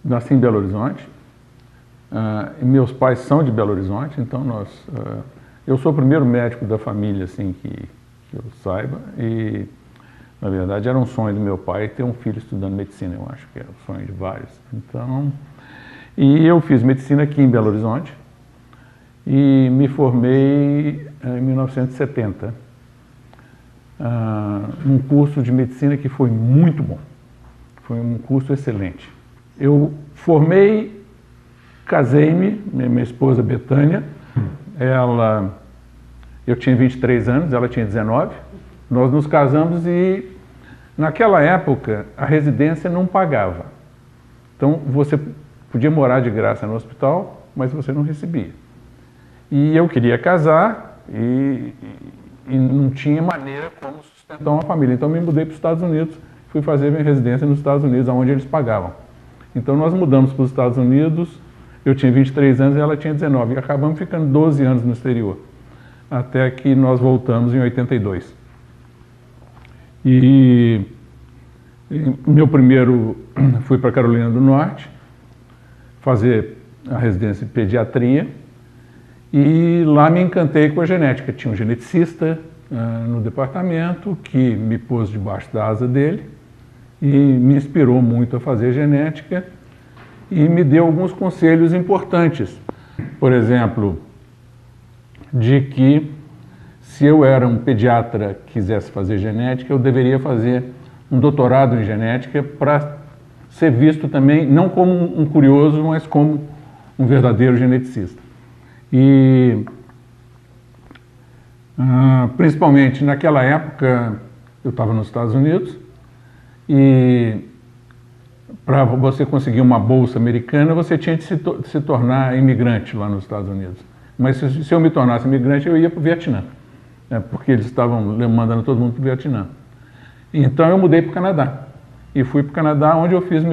nasci em Belo Horizonte. Meus pais são de Belo Horizonte, então eu sou o primeiro médico da família, assim, que eu saiba, e na verdade era um sonho do meu pai ter um filho estudando medicina, eu acho que era o sonho de vários. Então, e eu fiz medicina aqui em Belo Horizonte e me formei em 1970, num curso de medicina que foi muito bom, foi um curso excelente. Eu formei, casei-me, minha esposa Betânia, eu tinha 23 anos, ela tinha 19, nós nos casamos e naquela época a residência não pagava. Então você podia morar de graça no hospital, mas você não recebia. E eu queria casar e não tinha maneira como sustentar uma família. Então me mudei para os Estados Unidos, fui fazer minha residência nos Estados Unidos, onde eles pagavam. Então nós mudamos para os Estados Unidos, eu tinha 23 anos e ela tinha 19, e acabamos ficando 12 anos no exterior, até que nós voltamos em 82. Fui para Carolina do Norte, fazer a residência de pediatria, e lá me encantei com a genética. Tinha um geneticista no departamento que me pôs debaixo da asa dele e me inspirou muito a fazer genética e me deu alguns conselhos importantes. Por exemplo, de que se eu era um pediatra que quisesse fazer genética, eu deveria fazer um doutorado em genética para ser visto também, não como um curioso, mas como um verdadeiro geneticista. E, principalmente naquela época, eu estava nos Estados Unidos, e para você conseguir uma bolsa americana, você tinha de se tornar imigrante lá nos Estados Unidos. Mas se eu me tornasse imigrante, eu ia para o Vietnã, porque eles estavam mandando todo mundo para o Vietnã. Então eu mudei para o Canadá, e fui para o Canadá, onde eu fiz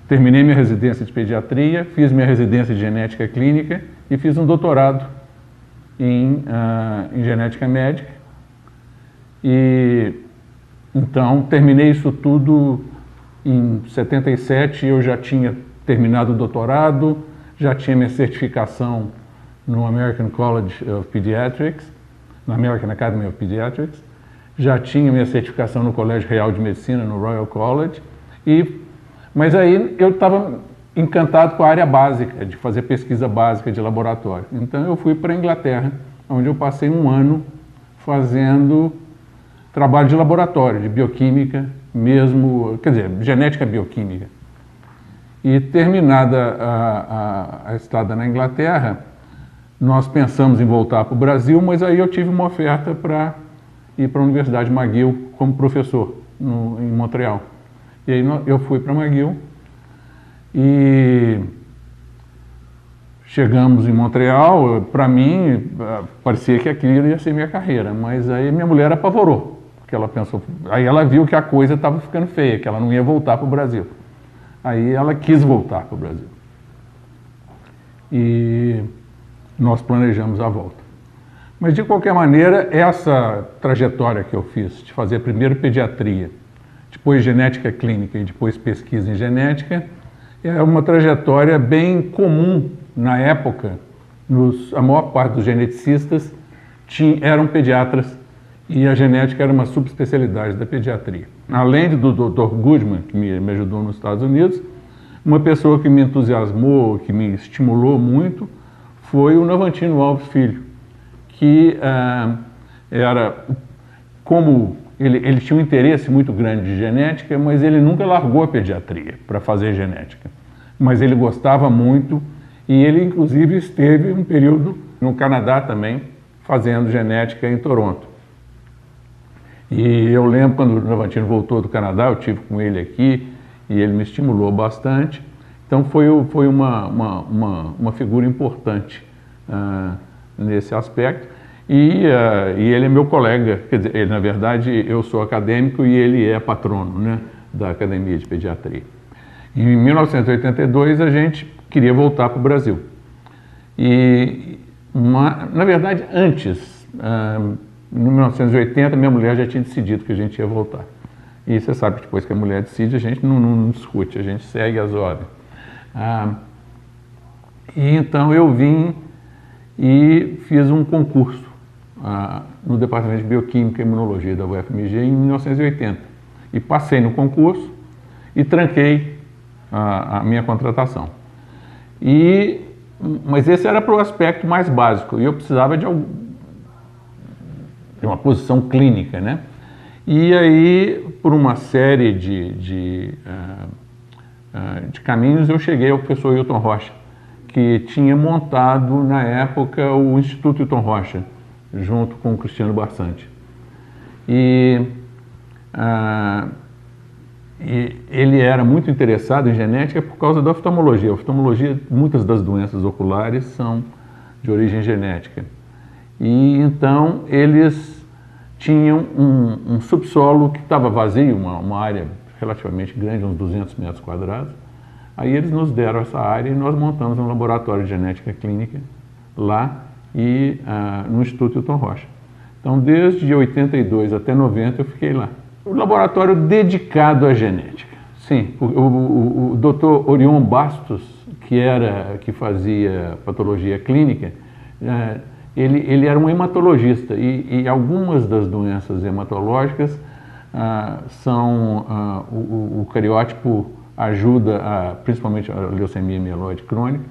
terminei minha residência de pediatria, fiz minha residência de genética clínica e fiz um doutorado em genética médica. E então terminei isso tudo em 77, eu já tinha terminado o doutorado, já tinha minha certificação no American College of Pediatrics, na American Academy of Pediatrics, já tinha minha certificação no Colégio Real de Medicina, no Royal College, mas aí eu estava encantado com a área básica, de fazer pesquisa básica de laboratório. Então eu fui para a Inglaterra, onde eu passei um ano fazendo trabalho de laboratório, de bioquímica mesmo, quer dizer, genética bioquímica. E terminada a estada na Inglaterra, nós pensamos em voltar para o Brasil, mas aí eu tive uma oferta para ir para a Universidade McGill como professor em Montreal. E aí eu fui para McGill e chegamos em Montreal. Para mim, parecia que aquilo ia ser minha carreira, mas aí minha mulher apavorou, porque ela pensou, aí ela viu que a coisa estava ficando feia, que ela não ia voltar para o Brasil. Aí ela quis voltar para o Brasil. E nós planejamos a volta. Mas de qualquer maneira, essa trajetória que eu fiz, de fazer primeiro pediatria, depois genética clínica e depois pesquisa em genética, é uma trajetória bem comum na época. A maior parte dos geneticistas eram pediatras e a genética era uma subespecialidade da pediatria. Além do Dr. Goodman, que me ajudou nos Estados Unidos, uma pessoa que me entusiasmou, que me estimulou muito, foi o Novantino Alves Filho, que ele tinha um interesse muito grande de genética, mas ele nunca largou a pediatria para fazer genética. Mas ele gostava muito e ele, inclusive, esteve um período no Canadá também, fazendo genética em Toronto. E eu lembro quando o Novantino voltou do Canadá, eu estive com ele aqui e ele me estimulou bastante. Então foi uma figura importante nesse aspecto. E ele é meu colega, quer dizer, na verdade eu sou acadêmico e ele é patrono, né, da Academia de Pediatria. Em 1982 a gente queria voltar para o Brasil. Na verdade, antes, em 1980, minha mulher já tinha decidido que a gente ia voltar. E você sabe que depois que a mulher decide, a gente não discute, a gente segue as ordens. E então eu vim e fiz um concurso no Departamento de Bioquímica e Imunologia da UFMG em 1980. E passei no concurso e tranquei a minha contratação. Mas esse era para o aspecto mais básico, e eu precisava de uma posição clínica, né? E aí, por uma série de caminhos, eu cheguei ao professor Hilton Rocha, que tinha montado, na época, o Instituto Hilton Rocha, junto com o Cristiano Barsanti. E ele era muito interessado em genética por causa da oftalmologia. A oftalmologia, muitas das doenças oculares são de origem genética. E então eles tinham um subsolo que estava vazio, uma área relativamente grande, uns 200 metros quadrados. Aí eles nos deram essa área e nós montamos um laboratório de genética clínica lá e no Instituto Hilton Rocha. Então, desde 82 até 90 eu fiquei lá. O laboratório dedicado à genética. Sim, o Dr. Orion Bastos, que fazia patologia clínica, ele era um hematologista e algumas das doenças hematológicas o cariótipo ajuda, principalmente a leucemia mieloide crônica.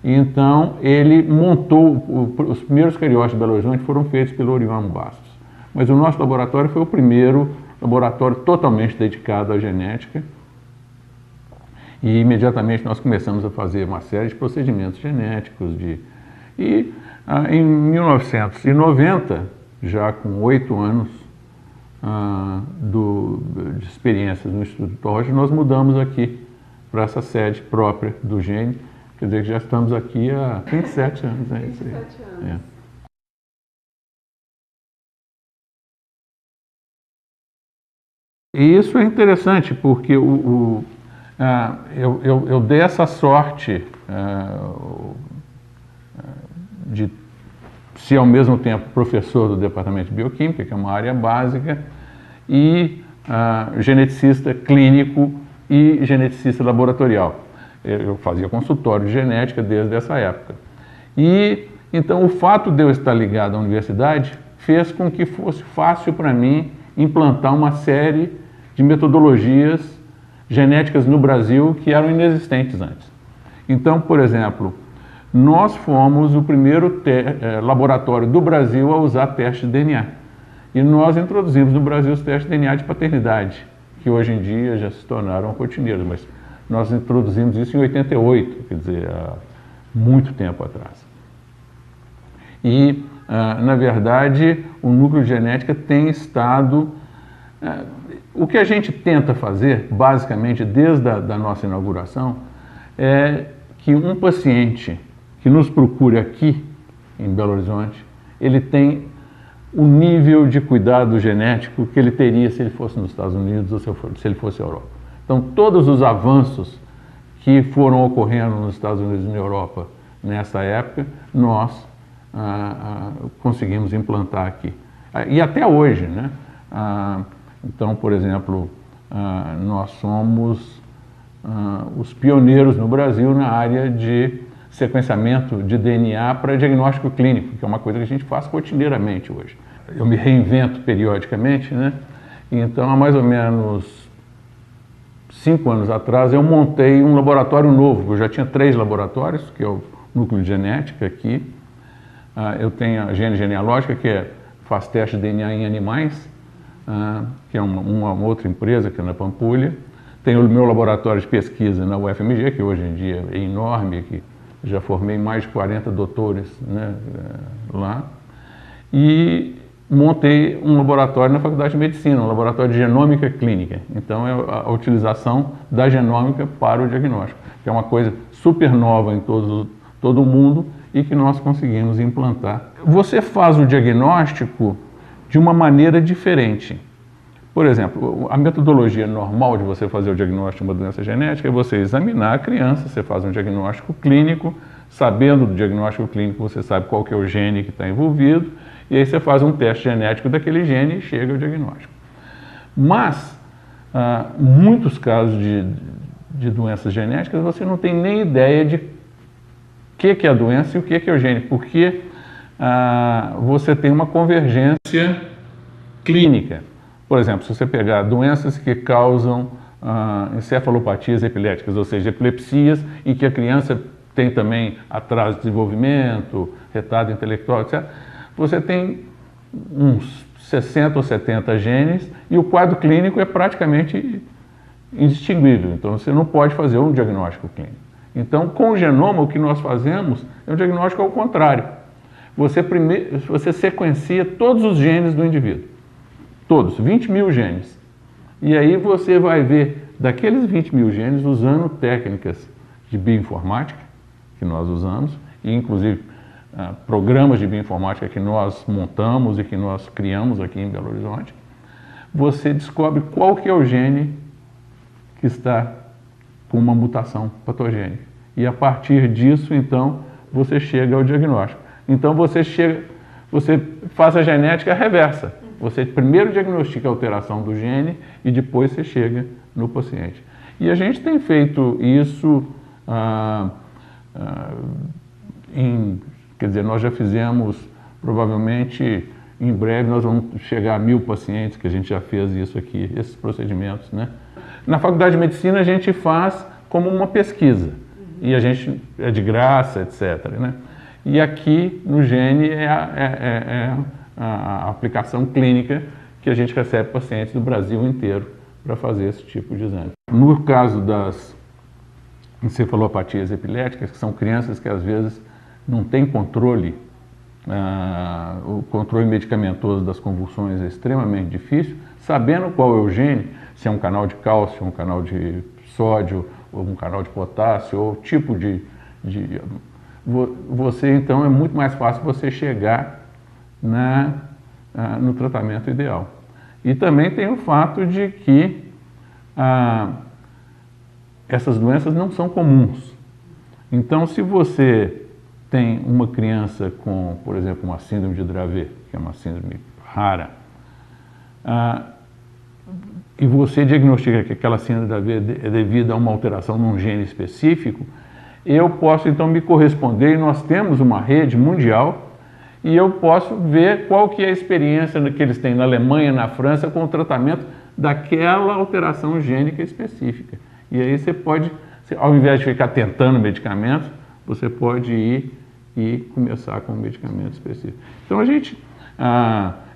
E então ele montou, os primeiros cariótipos de Belo Horizonte foram feitos pelo Orion Bastos. Mas o nosso laboratório foi o primeiro laboratório totalmente dedicado à genética. E imediatamente nós começamos a fazer uma série de procedimentos genéticos. Em 1990, já com 8 anos de experiências no Instituto Hilton Rocha, nós mudamos aqui para essa sede própria do GENE. Quer dizer que já estamos aqui há 27 anos. Né? 27 anos. É. E isso é interessante, porque eu dei essa sorte de ser ao mesmo tempo professor do Departamento de Bioquímica, que é uma área básica, e geneticista clínico e geneticista laboratorial. Eu fazia consultório de genética desde essa época. E então o fato de eu estar ligado à universidade fez com que fosse fácil para mim implantar uma série de metodologias genéticas no Brasil que eram inexistentes antes. Então, por exemplo, nós fomos o primeiro laboratório do Brasil a usar testes de DNA. E nós introduzimos no Brasil os testes de DNA de paternidade, que hoje em dia já se tornaram rotineiros, mas nós introduzimos isso em 88, quer dizer, há muito tempo atrás. E, na verdade, o núcleo de genética tem estado... O que a gente tenta fazer, basicamente, desde a nossa inauguração, é que um paciente que nos procure aqui, em Belo Horizonte, ele tem o nível de cuidado genético que ele teria se ele fosse nos Estados Unidos ou se ele fosse à Europa. Então, todos os avanços que foram ocorrendo nos Estados Unidos e na Europa nessa época, nós conseguimos implantar aqui. E até hoje, né? Então, por exemplo, nós somos os pioneiros no Brasil na área de sequenciamento de DNA para diagnóstico clínico, que é uma coisa que a gente faz rotineiramente hoje. Eu me reinvento periodicamente, né? Então, há mais ou menos 5 anos atrás, eu montei um laboratório novo. Eu já tinha 3 laboratórios, que é o núcleo de genética aqui. Eu tenho a Gene Genealógica, que faz teste de DNA em animais, que é uma outra empresa que é na Pampulha. Tenho o meu laboratório de pesquisa na UFMG, que hoje em dia é enorme, que já formei mais de 40 doutores, né, lá. E montei um laboratório na Faculdade de Medicina, um laboratório de genômica clínica. Então, é a utilização da genômica para o diagnóstico, que é uma coisa super nova em todo o mundo e que nós conseguimos implantar. Você faz o diagnóstico de uma maneira diferente. Por exemplo, a metodologia normal de você fazer o diagnóstico de uma doença genética é você examinar a criança, você faz um diagnóstico clínico, sabendo do diagnóstico clínico você sabe qual que é o gene que está envolvido, e aí você faz um teste genético daquele gene e chega ao diagnóstico. Mas muitos casos de doenças genéticas, você não tem nem ideia de o que é a doença e o que é o gene, porque você tem uma convergência clínica. Por exemplo, se você pegar doenças que causam encefalopatias epiléticas, ou seja, epilepsias, e que a criança tem também atraso de desenvolvimento, retardo intelectual, etc., você tem uns 60 ou 70 genes e o quadro clínico é praticamente indistinguível. Então, você não pode fazer um diagnóstico clínico. Então, com o genoma, o que nós fazemos é um diagnóstico ao contrário. Você sequencia todos os genes do indivíduo. Todos, 20 mil genes. E aí você vai ver daqueles 20 mil genes usando técnicas de bioinformática que nós usamos, e inclusive programas de bioinformática que nós montamos e que nós criamos aqui em Belo Horizonte. Você descobre qual que é o gene que está com uma mutação patogênica. E a partir disso, então, você chega ao diagnóstico. Então, você faz a genética reversa. Você primeiro diagnostica a alteração do gene e depois você chega no paciente. E a gente tem feito isso quer dizer, nós já fizemos, provavelmente, em breve nós vamos chegar a 1000 pacientes, que a gente já fez isso aqui, esses procedimentos, né? Na Faculdade de Medicina a gente faz como uma pesquisa, e a gente é de graça, etc., né? E aqui no Gene é a aplicação clínica que a gente recebe pacientes do Brasil inteiro para fazer esse tipo de exame. No caso das encefalopatias epiléticas, que são crianças que às vezes não têm controle, o controle medicamentoso das convulsões é extremamente difícil, sabendo qual é o gene, se é um canal de cálcio, um canal de sódio, ou um canal de potássio, ou tipo você então é muito mais fácil você chegar no tratamento ideal. E também tem o fato de que essas doenças não são comuns. Então, se você tem uma criança com, por exemplo, uma síndrome de Dravet, que é uma síndrome rara, e você diagnostica que aquela síndrome de Dravet é devido a uma alteração num gene específico, eu posso então me corresponder, e nós temos uma rede mundial, e eu posso ver qual que é a experiência que eles têm na Alemanha, na França, com o tratamento daquela alteração gênica específica. E aí você pode, ao invés de ficar tentando medicamentos, você pode ir e começar com um medicamento específico. Então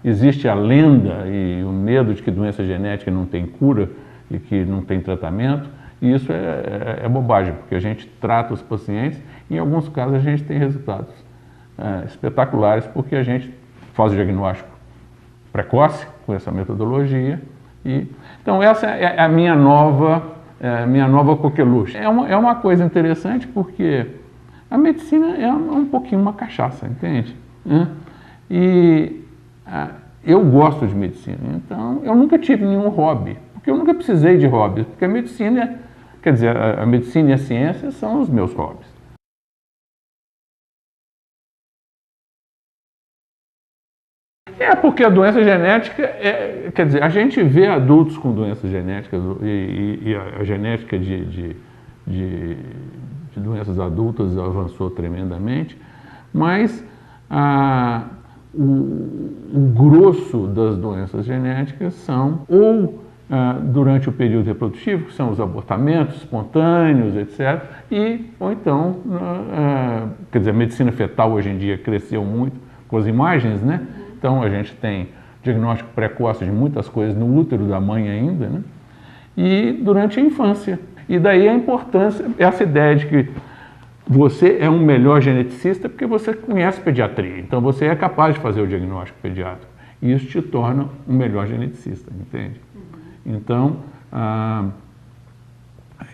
existe a lenda e o medo de que doença genética não tem cura e que não tem tratamento, e isso é bobagem, porque a gente trata os pacientes e em alguns casos a gente tem resultados espetaculares, porque a gente faz o diagnóstico precoce com essa metodologia. Então essa é a minha nova coqueluche. É uma coisa interessante porque a medicina é um pouquinho uma cachaça, entende? E eu gosto de medicina, então eu nunca tive nenhum hobby, porque eu nunca precisei de hobby, porque a medicina, quer dizer, a medicina e a ciência são os meus hobbies. Porque a doença genética, quer dizer, a gente vê adultos com doenças genéticas e a genética de doenças adultas avançou tremendamente, mas o grosso das doenças genéticas são ou durante o período reprodutivo, que são os abortamentos espontâneos, etc., ou então, quer dizer, a medicina fetal hoje em dia cresceu muito com as imagens, né? Então a gente tem diagnóstico precoce de muitas coisas no útero da mãe ainda, né? E durante a infância. E daí a importância, essa ideia de que você é um melhor geneticista porque você conhece pediatria, então você é capaz de fazer o diagnóstico pediátrico. E isso te torna um melhor geneticista, entende? Então,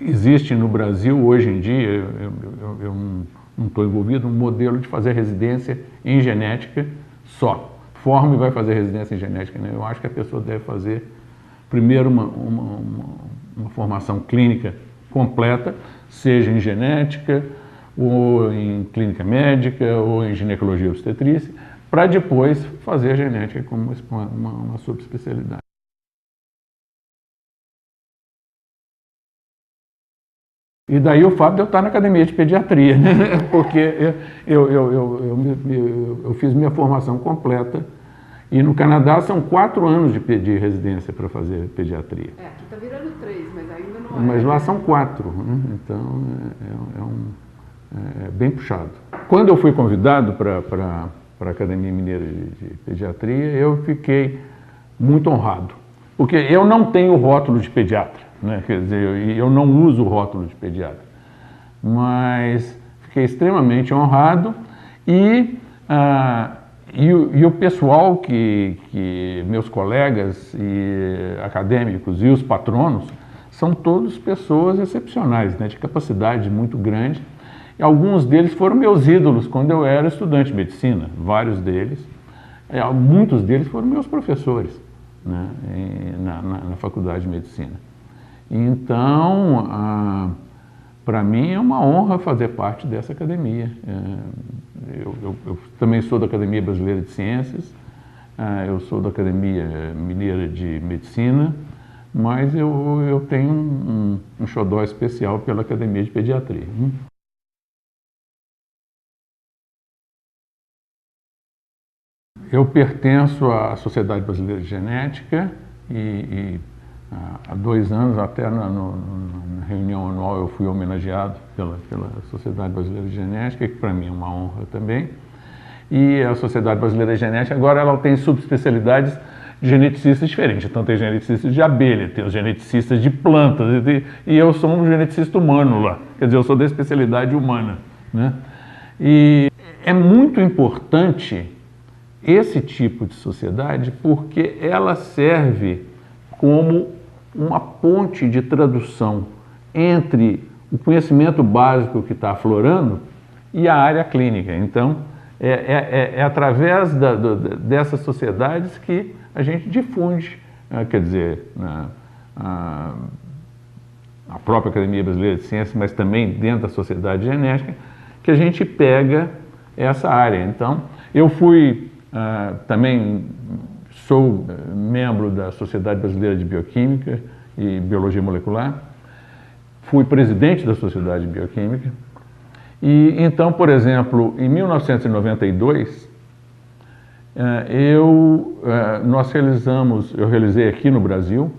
existe no Brasil, hoje em dia, eu não estou envolvido, um modelo de fazer residência em genética só. Forma e vai fazer residência em genética, né? Eu acho que a pessoa deve fazer primeiro uma formação clínica completa, seja em genética, ou em clínica médica, ou em ginecologia obstetrícia, para depois fazer a genética como uma subespecialidade. E daí o fato de eu estar na academia de pediatria, né? Porque eu fiz minha formação completa e no Canadá são 4 anos de residência para fazer pediatria. Aqui está virando 3, mas ainda não é. Mas lá são 4, né? Então é bem puxado. Quando eu fui convidado para a Academia Mineira de Pediatria, eu fiquei muito honrado, porque eu não tenho rótulo de pediatra, né? Quer dizer, eu não uso o rótulo de pediatra, mas fiquei extremamente honrado e o pessoal meus colegas e acadêmicos e os patronos são todos pessoas excepcionais, né? De capacidade muito grande. E alguns deles foram meus ídolos quando eu era estudante de medicina, vários deles. Muitos deles foram meus professores, né? na faculdade de medicina. Então, para mim é uma honra fazer parte dessa academia. Eu também sou da Academia Brasileira de Ciências, eu sou da Academia Mineira de Medicina, mas eu tenho um xodó especial pela Academia de Pediatria. Eu pertenço à Sociedade Brasileira de Genética e há 2 anos, até na reunião anual, eu fui homenageado pela Sociedade Brasileira de Genética, que para mim é uma honra também. E a Sociedade Brasileira de Genética agora ela tem subespecialidades de geneticistas diferentes. Então tem geneticistas de abelha, tem os geneticistas de plantas, e eu sou um geneticista humano lá. Quer dizer, eu sou da especialidade humana, né? E é muito importante esse tipo de sociedade porque ela serve como uma ponte de tradução entre o conhecimento básico que está aflorando e a área clínica. Então, é através dessas sociedades que a gente difunde, quer dizer, a própria Academia Brasileira de Ciências, mas também dentro da Sociedade Genética, que a gente pega essa área. Então, eu fui também sou membro da Sociedade Brasileira de Bioquímica e Biologia Molecular, fui presidente da Sociedade de Bioquímica e então, por exemplo, em 1992, eu realizei aqui no Brasil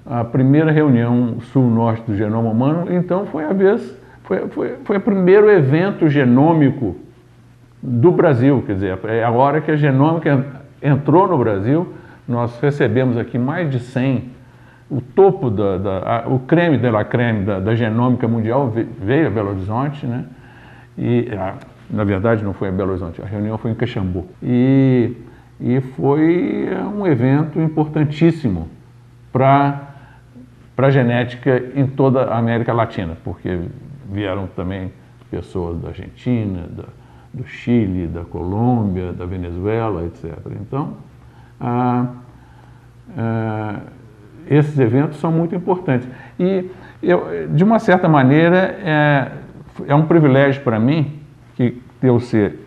a primeira reunião sul-norte do genoma humano, então foi o primeiro evento genômico do Brasil, quer dizer, é a hora que a genômica entrou no Brasil, nós recebemos aqui mais de 100, o topo, o creme de la creme da genômica mundial veio a Belo Horizonte, né? E, na verdade não foi a Belo Horizonte, a reunião foi em Caxambu. E foi um evento importantíssimo para a genética em toda a América Latina, porque vieram também pessoas da Argentina, do Chile, da Colômbia, da Venezuela, etc. Então, esses eventos são muito importantes. E, de uma certa maneira, é um privilégio para mim eu ser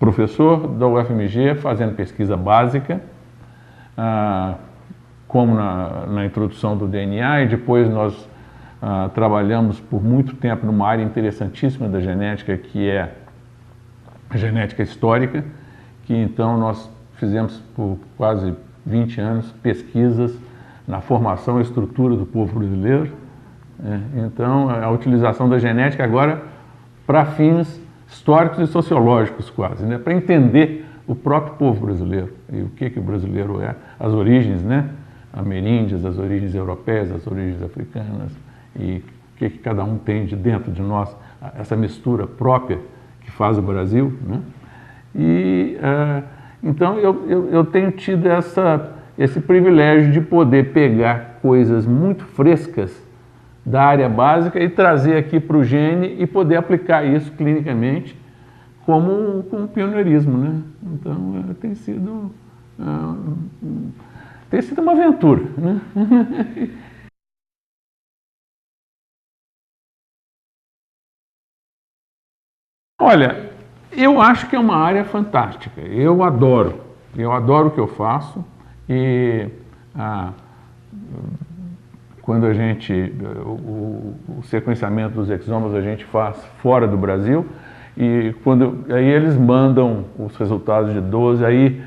professor da UFMG, fazendo pesquisa básica, como na introdução do DNA, e depois nós trabalhamos por muito tempo numa área interessantíssima da genética, que é a genética histórica, que então nós fizemos por quase 20 anos pesquisas na formação e estrutura do povo brasileiro. Então, a utilização da genética agora para fins históricos e sociológicos quase, né? Para entender o próprio povo brasileiro e o que o brasileiro é, as origens, né? Ameríndias, as origens europeias, as origens africanas e o que cada um tem de dentro de nós, essa mistura própria que faz o Brasil, né? E então eu tenho tido esse privilégio de poder pegar coisas muito frescas da área básica e trazer aqui para o gene e poder aplicar isso clinicamente como um pioneirismo, né? Então tem sido uma aventura, né? Olha, eu acho que é uma área fantástica, eu adoro o que eu faço e quando a gente, o sequenciamento dos exomas a gente faz fora do Brasil, e aí eles mandam os resultados de 12, aí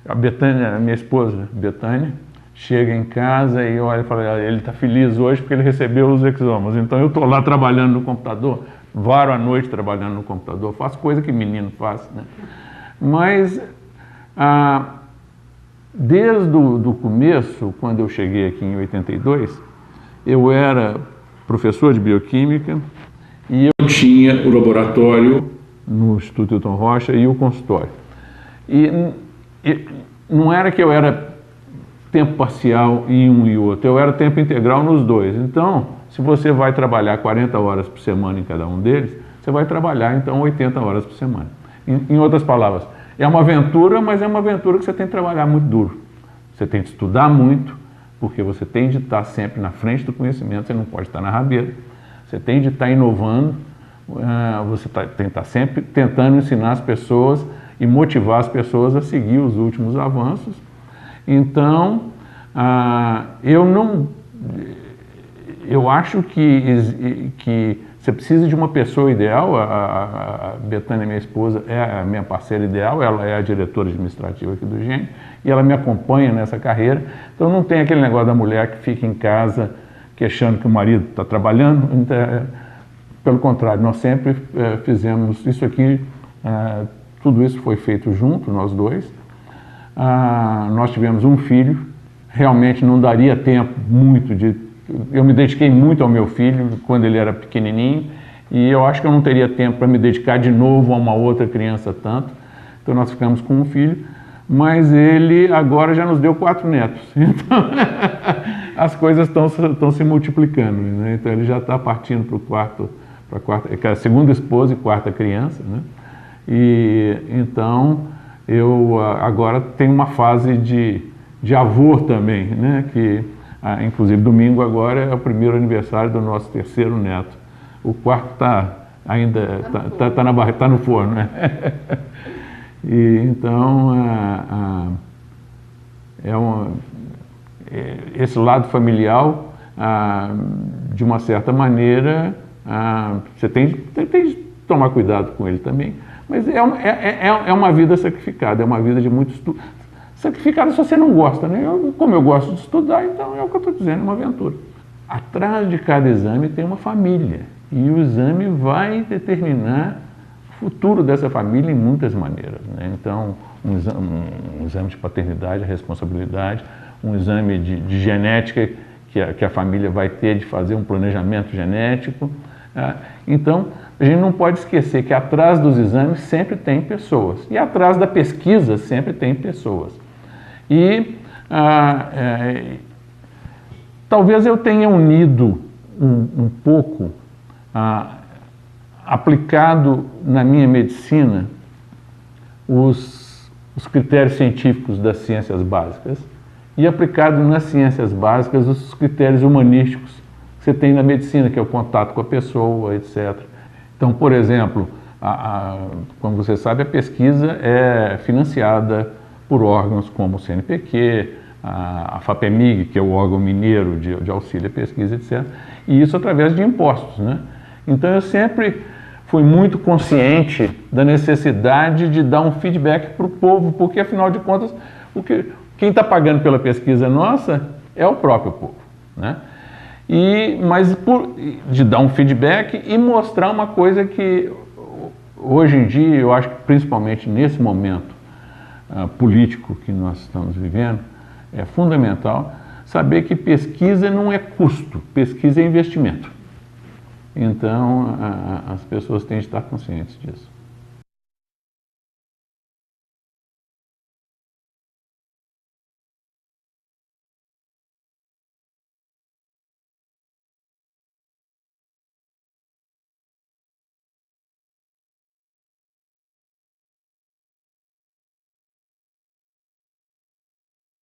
a Betânia, minha esposa, Betânia, chega em casa e olha e fala, ele está feliz hoje porque ele recebeu os exomas. Então eu estou lá trabalhando no computador, varo à noite trabalhando no computador, faço coisa que menino faz, né? Mas desde o começo, quando eu cheguei aqui em 82, eu era professor de bioquímica e eu tinha o laboratório no Instituto Hilton Rocha e o consultório. E não era que eu era tempo parcial em um e outro, eu era tempo integral nos dois. Então, se você vai trabalhar 40 horas por semana em cada um deles, você vai trabalhar então 80 horas por semana. Em outras palavras, é uma aventura, mas é uma aventura que você tem que trabalhar muito duro. Você tem que estudar muito, porque você tem de estar sempre na frente do conhecimento, você não pode estar na rabeira. Você tem de estar inovando, você tem que estar sempre tentando ensinar as pessoas e motivar as pessoas a seguir os últimos avanços. Então, eu acho que você precisa de uma pessoa ideal. A Betânia, minha esposa, é a minha parceira ideal, ela é a diretora administrativa aqui do GEM e ela me acompanha nessa carreira. Então não tem aquele negócio da mulher que fica em casa queixando que o marido está trabalhando. Então, pelo contrário, nós sempre fizemos isso aqui, tudo isso foi feito junto, nós dois. Nós tivemos um filho, realmente não daria tempo muito eu me dediquei muito ao meu filho quando ele era pequenininho e eu acho que eu não teria tempo para me dedicar de novo a uma outra criança tanto. Então nós ficamos com um filho, mas ele agora já nos deu 4 netos. Então as coisas estão se multiplicando, né? Então ele já está partindo para a segunda esposa e 4ª criança, né? E então eu agora tenho uma fase de avô também, né? Que inclusive domingo agora é o primeiro aniversário do nosso 3º neto. O 4º está no forno, né? E então esse lado familiar, de uma certa maneira, você tem de tomar cuidado com ele também. Mas é uma vida sacrificada, é uma vida de muito estudo. Sacrificada se você não gosta, né? Como eu gosto de estudar, então é o que eu estou dizendo, é uma aventura. Atrás de cada exame tem uma família. E o exame vai determinar o futuro dessa família em muitas maneiras, né? Então, um exame de paternidade, responsabilidade, um exame de genética que a família vai ter de fazer um planejamento genético. Então, a gente não pode esquecer que atrás dos exames sempre tem pessoas. E atrás da pesquisa sempre tem pessoas. E talvez eu tenha unido um pouco, aplicado na minha medicina, os critérios científicos das ciências básicas e aplicado nas ciências básicas os critérios humanísticos que você tem na medicina, que é o contato com a pessoa, etc. Então, por exemplo, como você sabe, a pesquisa é financiada por órgãos como o CNPq, a FAPEMIG, que é o órgão mineiro de auxílio à pesquisa, etc. E isso através de impostos, né? Então eu sempre fui muito consciente da necessidade de dar um feedback para o povo, porque afinal de contas, quem está pagando pela pesquisa nossa é o próprio povo, né? Mas de dar um feedback e mostrar uma coisa que hoje em dia, eu acho que principalmente nesse momento político que nós estamos vivendo, é fundamental saber que pesquisa não é custo, pesquisa é investimento. Então, as pessoas têm de estar conscientes disso.